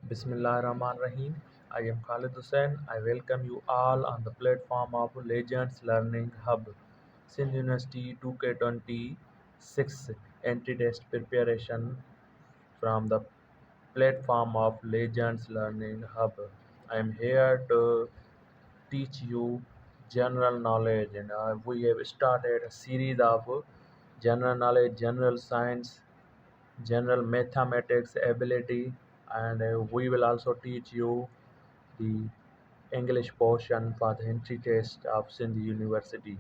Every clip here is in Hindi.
Bismillahirrahmanirrahim. I am Khalid Hussain. I welcome you all on the platform of Legends Learning Hub. Sindh University 2K26 entry test preparation from the platform of Legends Learning Hub. I am here to teach you general knowledge, and we have started a series of general knowledge, general science, general mathematics ability, and we will also teach you the English portion for the entry test of Sindh University.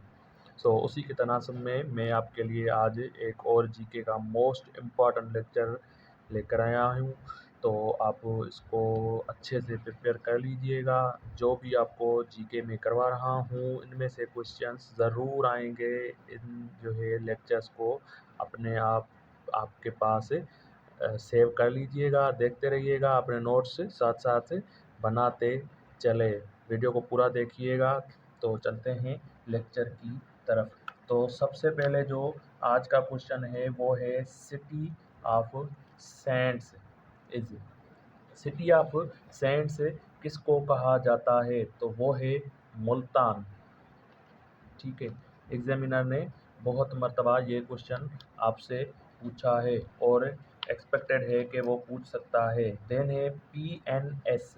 सो उसी के तनासब में मैं आपके लिए आज एक और जीके का मोस्ट इम्पॉर्टेंट लेक्चर लेकर आया हूँ। तो आप इसको अच्छे से प्रिपेयर कर लीजिएगा। जो भी आपको जीके में करवा रहा हूँ इनमें से क्वेश्चंस ज़रूर आएंगे। इन जो है लेक्चर्स को अपने आप आपके पास सेव कर लीजिएगा, देखते रहिएगा, अपने नोट्स साथ साथ बनाते चले। वीडियो को पूरा देखिएगा। तो चलते हैं लेक्चर की तरफ। तो सबसे पहले जो आज का क्वेश्चन है वो है city of Sands is city of Sands किसको कहा जाता है? तो वो है मुल्तान। ठीक है, एग्जामिनर ने बहुत मर्तबा ये क्वेश्चन आपसे पूछा है और एक्सपेक्टेड है कि वो पूछ सकता है। देन है PNS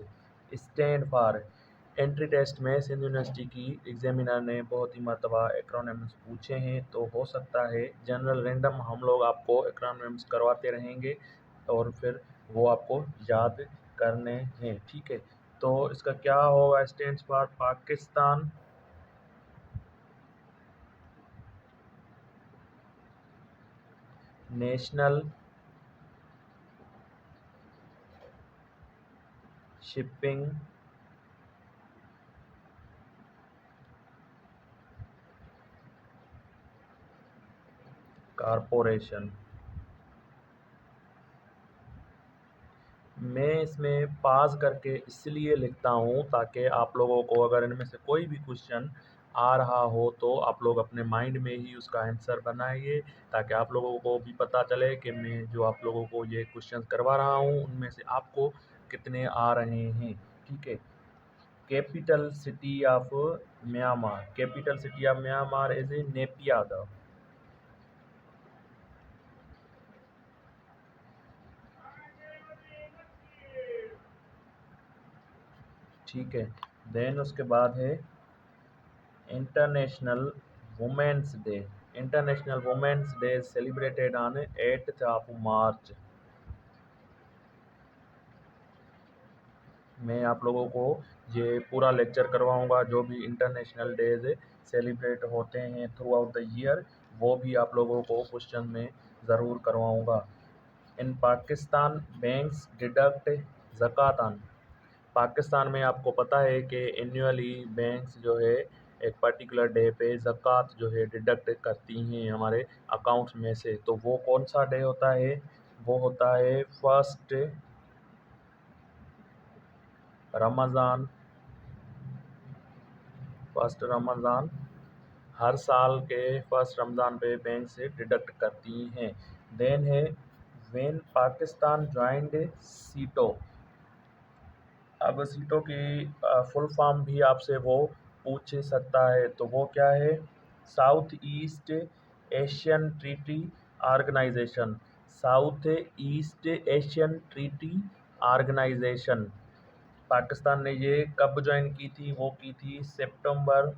stand for. Entry test में सिंध यूनिवर्सिटी की एग्जामिनर ने बहुत ही मर्तबा एक्रोनिम्स पूछे हैं, तो हो सकता है जनरल रैंडम हम लोग आपको एक्रोनिम्स करवाते रहेंगे और फिर वो आपको याद करने हैं। ठीक है, तो इसका क्या होगा? Stands for Pakistan national shipping corporation. मैं इसमें पास करके इसलिए लिखता हूँ ताकि आप लोगों को अगर इनमें से कोई भी क्वेश्चन आ रहा हो तो आप लोग अपने माइंड में ही उसका आंसर बनाइए, ताकि आप लोगों को भी पता चले कि मैं जो आप लोगों को ये क्वेश्चन करवा रहा हूँ उनमें से आपको कितने आ रहे हैं। ठीक है, capital city of Myanmar. Capital city of Myanmar is a Naypyidaw. ठीक है, देन उसके बाद है international women's day. International women's day celebrated on 8th of March. मैं आप लोगों को ये पूरा लेक्चर करवाऊंगा जो भी इंटरनेशनल डेज सेलिब्रेट होते हैं थ्रू आउट द ईयर, वो भी आप लोगों को क्वेश्चन में ज़रूर करवाऊंगा। इन पाकिस्तान बैंक्स डिडक्ट ज़कात। पाकिस्तान में आपको पता है कि एनुअली बैंक्स जो है एक पर्टिकुलर डे पे ज़कात जो है डिडक्ट करती हैं हमारे अकाउंट्स में से। तो वो कौन सा डे होता है? वो होता है फर्स्ट रमज़ान। फर्स्ट रमज़ान हर साल के फर्स्ट रमज़ान पे बैंक से डिडक्ट करती हैं। देन है व्हेन पाकिस्तान ज्वाइंड सीटो। अब सीटों की फुल फॉर्म भी आपसे वो पूछ सकता है, तो वो क्या है? South East Asian Treaty Organization. South East Asian Treaty Organization Pakistan ने ये कब ज्वाइन की थी? वो की थी सितंबर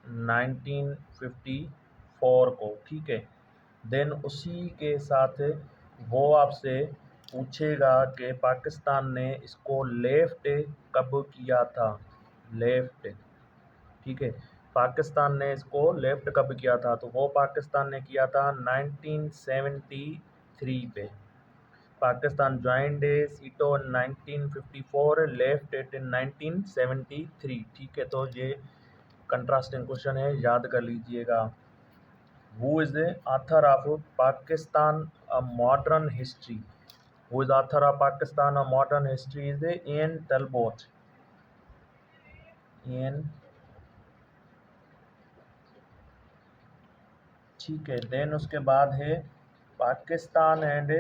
1954 को। ठीक है, देन उसी के साथ वो आपसे पूछेगा कि पाकिस्तान ने इसको लेफ्ट कब किया था? लेफ्ट। ठीक है, पाकिस्तान ने इसको लेफ्ट कब किया था? तो वो पाकिस्तान ने किया था 1973 पे। पाकिस्तान ज्वाइंड सीटो 1954, लेफ्ट इट इन 1973। ठीक है, तो ये कंट्रास्टिंग क्वेश्चन है, याद कर लीजिएगा। Who is the author of Pakistan a modern history? Who is the author of Pakistan a modern history? Is Ian Talbot. Ian। ठीक है, देन उसके बाद है Pakistan and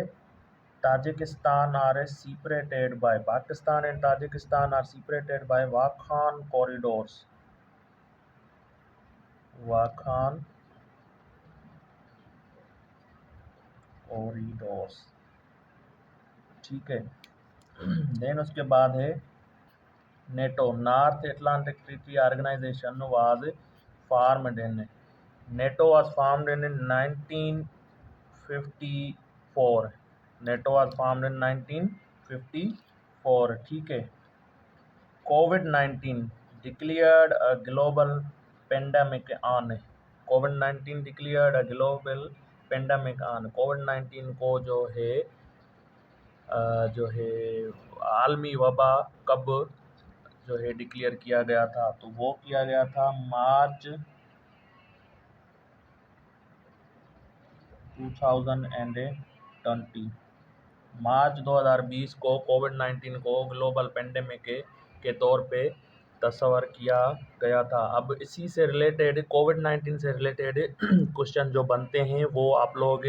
Tajikistan are separated by Pakistan and Tajikistan are separated by Wakhan corridors. Wakhan corridors, ठीक है। देन उसके बाद है NATO, North Atlantic Treaty Organization was formed in NATO was formed in 1954. NATO was formed in 1954, ठीक है। COVID-19 declared a global pandemic on COVID-19 declared a global pandemic on COVID-19 को जो है आलमी वबा कब जो है डिक्लेयर किया गया था, तो वो किया गया था मार्च 2020। मार्च 2020 को कोविड-19 को ग्लोबल पेंडेमिक के तौर पे तस्वर किया गया था। अब इसी से रिलेटेड कोविड-19 से रिलेटेड क्वेश्चन जो बनते हैं वो आप लोग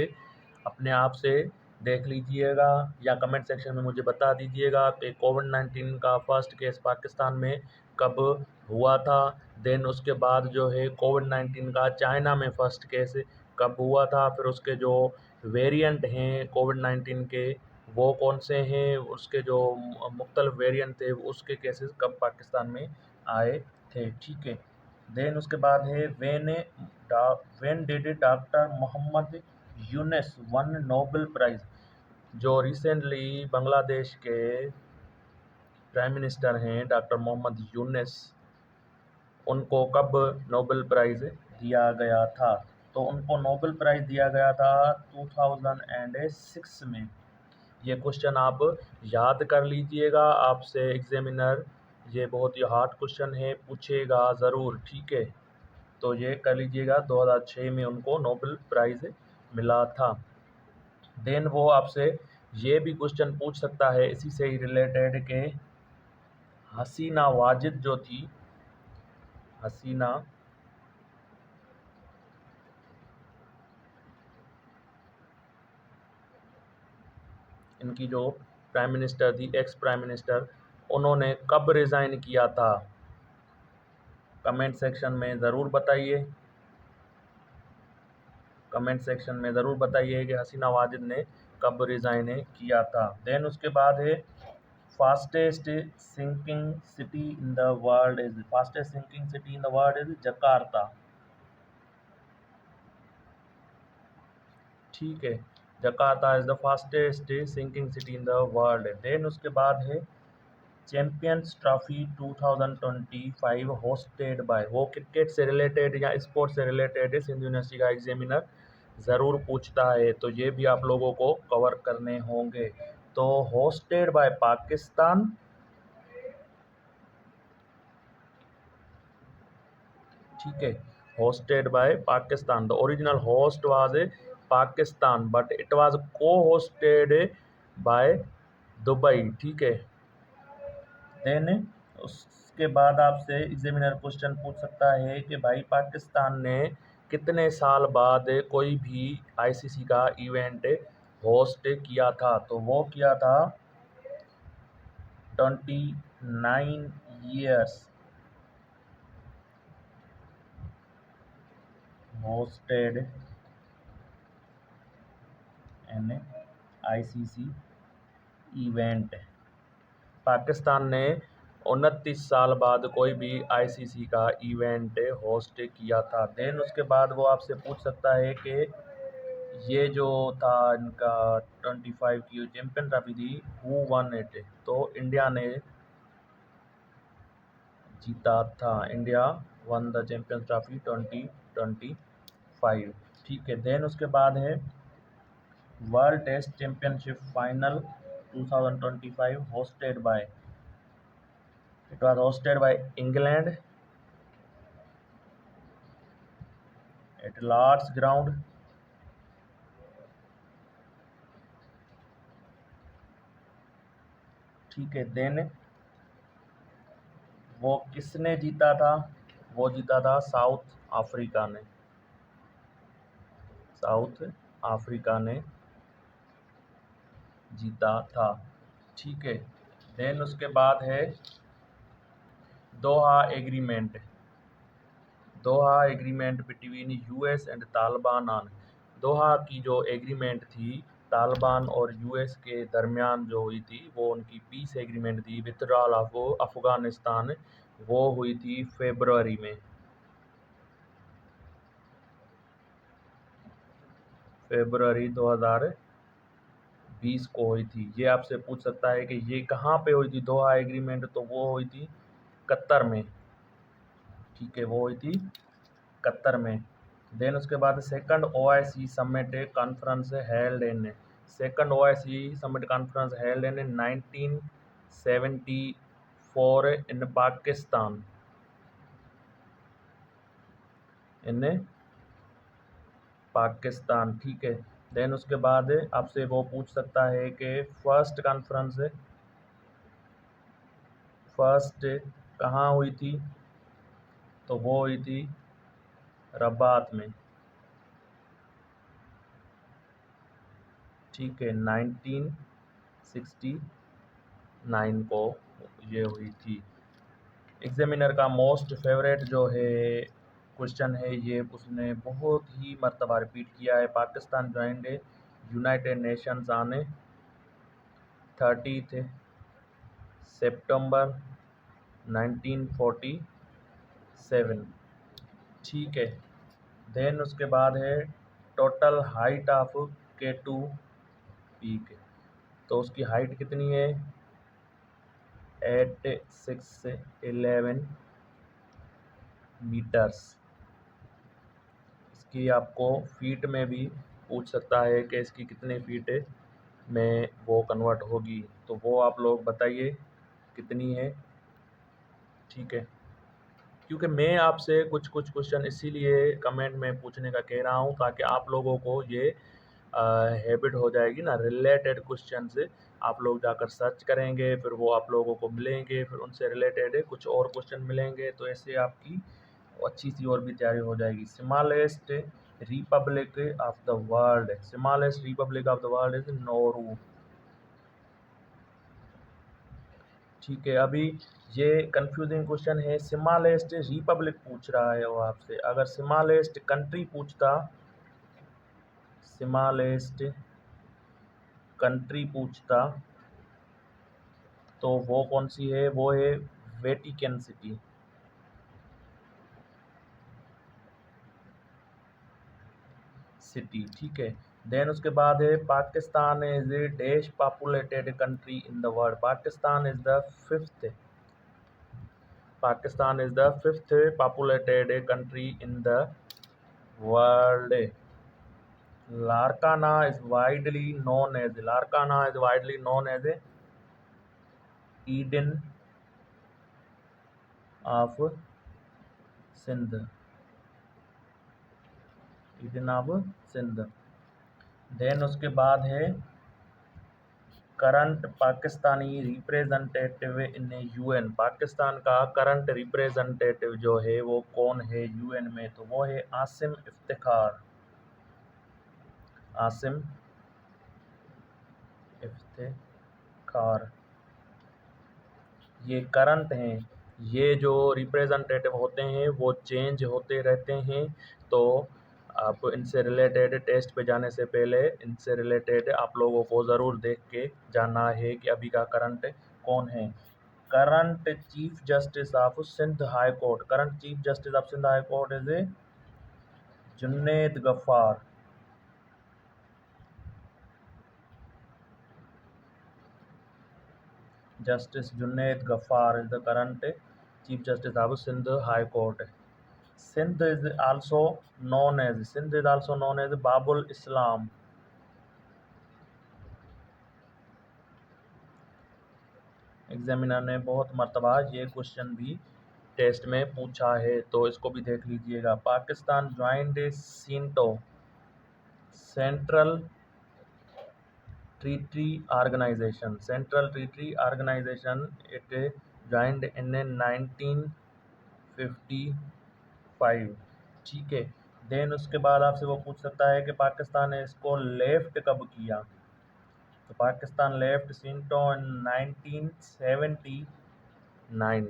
अपने आप से देख लीजिएगा या कमेंट सेक्शन में मुझे बता दीजिएगा कि कोविड-19 का फर्स्ट केस पाकिस्तान में कब हुआ था। देन उसके बाद जो है कोविड-19 का चाइना में फर्स्ट केस कब हुआ था, फिर उसके जो वेरिएंट हैं कोविड-19 के वो कौन से हैं, उसके जो मुख्तलिफ वेरिएंट थे उसके केसेस कब पाकिस्तान में आए थे, ठीक है। देन उसके बाद है when did doctor Muhammad Yunus won Nobel prize, जो रिसेंटली बांग्लादेश के प्राइम मिनिस्टर हैं डॉक्टर मोहम्मद यूनुस, उनको कब नोबेल प्राइज़ दिया गया था, तो उनको नोबेल प्राइज़ दिया गया था 2006 में। ये क्वेश्चन आप याद कर लीजिएगा, आपसे एग्जामिनर ये बहुत ही हार्ड क्वेश्चन है, पूछेगा ज़रूर, ठीक है। तो ये कर लीजिएगा 2006 में उनको नोबेल प्राइज़ मिला था। देन वो आपसे ये भी क्वेश्चन पूछ सकता है इसी से ही रिलेटेड के हसीना वाजिद जो थी, हसीना इनकी जो प्राइम मिनिस्टर थी, एक्स प्राइम मिनिस्टर, उन्होंने कब रिज़ाइन किया था, कमेंट सेक्शन में ज़रूर बताइए। कमेंट सेक्शन में ज़रूर बताइए कि हसीना वाजिद ने कब रिज़ाइन किया था। देन उसके बाद है fastest sinking city in the world is fastest sinking city in the world is Jakarta, ठीक है। Jakarta is the fastest sinking city in the world. Then उसके बाद है चैंपियंस ट्रॉफी 2025 होस्टेड बाय, वो क्रिकेट से रिलेटेड या स्पोर्ट्स से रिलेटेड सिंध यूनिवर्सिटी का एग्जामिनर ज़रूर पूछता है, तो ये भी आप लोगों को कवर करने होंगे। तो होस्टेड बाय पाकिस्तान, ठीक है, hosted by Pakistan, the original host was Pakistan but it was को होस्टेड बाय दुबई, ठीक है। देन उसके बाद आपसे एग्जामिनर क्वेश्चन पूछ सकता है कि भाई पाकिस्तान ने कितने साल बाद कोई भी आईसीसी का इवेंट होस्ट किया था, तो वो किया था 29 years hosted an ICC event. Pakistan ने 29 साल बाद कोई भी आईसीसी का इवेंट होस्ट किया था। देन उसके बाद वो आपसे पूछ सकता है कि ये जो था इनका 25 की चैंपियन ट्रॉफी थी, हु वन इट, तो इंडिया ने जीता था, India won the champions trophy 2025, ठीक है। देन उसके बाद है world test championship final 2025 hosted by, it was hosted by England at Lord's ground, ठीक है। देन वो किसने जीता था, वो जीता था साउथ अफ्रीका ने, साउथ अफ्रीका ने जीता था। ठीक है, देन उसके बाद है Doha agreement. Doha agreement between US and Taliban on. Doha की जो एग्रीमेंट थी तालिबान और यूएस के दरमियान जो हुई थी, वो उनकी पीस एग्रीमेंट थी, विथड्रॉल ऑफ अफगानिस्तान, वो हुई थी फरवरी में। फरवरी 2020 को हुई थी। ये आपसे पूछ सकता है कि ये कहाँ पे हुई थी दोहा एग्रीमेंट, तो वो हुई थी कतर में। ठीक है, वो हुई थी कतर में। देन उसके बाद second OIC summit conference held in. Second OIC summit conference held in 1974 इन पाकिस्तान। इन पाकिस्तान। ठीक है, देन उसके बाद आपसे वो पूछ सकता है कि फर्स्ट कहाँ हुई थी, तो वो हुई थी रबात में। ठीक है, 1969 को ये हुई थी। एग्जामिनर का मोस्ट फेवरेट जो है क्वेश्चन है, ये उसने बहुत ही मर्तबा रिपीट किया है। Pakistan joined United Nations on 30 सितंबर 1947। ठीक है, देन उसके बाद है total height of K2 peak. तो उसकी हाइट कितनी है, 8611 मीटर्स। इसकी आपको फीट में भी पूछ सकता है कि इसकी कितने फीट में वो कन्वर्ट होगी, तो वो आप लोग बताइए कितनी है। ठीक है, क्योंकि मैं आपसे कुछ कुछ क्वेश्चन इसीलिए कमेंट में पूछने का कह रहा हूँ ताकि आप लोगों को ये हैबिट हो जाएगी ना, रिलेटेड क्वेश्चन से आप लोग जाकर सर्च करेंगे, फिर वो आप लोगों को मिलेंगे, फिर उनसे रिलेटेड कुछ और क्वेश्चन मिलेंगे, तो ऐसे आपकी अच्छी सी और भी तैयारी हो जाएगी। Smallest Republic of the world, smallest Republic of the world is Nauru. ठीक है, अभी ये कंफ्यूजिंग क्वेश्चन है, स्मॉलेस्ट रिपब्लिक पूछ रहा है वो आपसे। अगर स्मॉलेस्ट कंट्री पूछता, स्मॉलेस्ट कंट्री पूछता, तो वो कौन सी है, वो है वेटिकन सिटी। ठीक है, देन उसके बाद है Pakistan is a dash populated country in the world. Pakistan is the fifth populated country in the world. Larkana is widely known as Eden of Sindh. Eden of Sindh. Then उसके बाद है current Pakistani representative in UN. Pakistan का करंट रिप्रेजेंटेटिव जो है वो कौन है यूएन में, तो वो है आसिम इफ्तिखार। आसिम इफ्तिखार। ये करंट हैं, ये जो रिप्रेजेंटेटिव होते हैं वो चेंज होते रहते हैं, तो आप इनसे रिलेटेड टेस्ट पे जाने से पहले इनसे रिलेटेड आप लोगों को ज़रूर देख के जानना है कि अभी का करंट कौन है। Current chief justice of Sindh high court, current chief justice of Sindh high court is Junaid Ghaffar. Justice Junaid Ghaffar is the current Chief Justice of Sindh High Court. Sindh is also known as Babul Islam. Examiner ने बहुत मर्तबा ये क्वेश्चन भी टेस्ट में पूछा है, तो इसको भी देख लीजिएगा। Pakistan joined CENTO, central treaty organization. It joined in 1955। ठीक है, देन उसके बाद आपसे वो पूछ सकता है कि पाकिस्तान ने इसको लेफ्ट कब किया। तो पाकिस्तान लेफ्ट सिंटो इन 1979।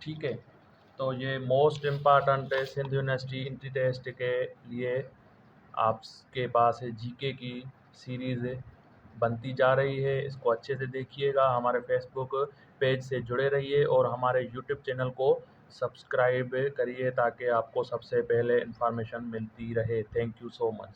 ठीक है, तो ये मोस्ट इम्पॉर्टेंट है सिंध यूनिवर्सिटी इंट्री टेस्ट के लिए। आपके पास है जीके की सीरीज़ बनती जा रही है, इसको अच्छे से देखिएगा। हमारे फेसबुक पेज से जुड़े रहिए और हमारे यूट्यूब चैनल को सब्सक्राइब करिए ताकि आपको सबसे पहले इन्फॉर्मेशन मिलती रहे। Thank you so much.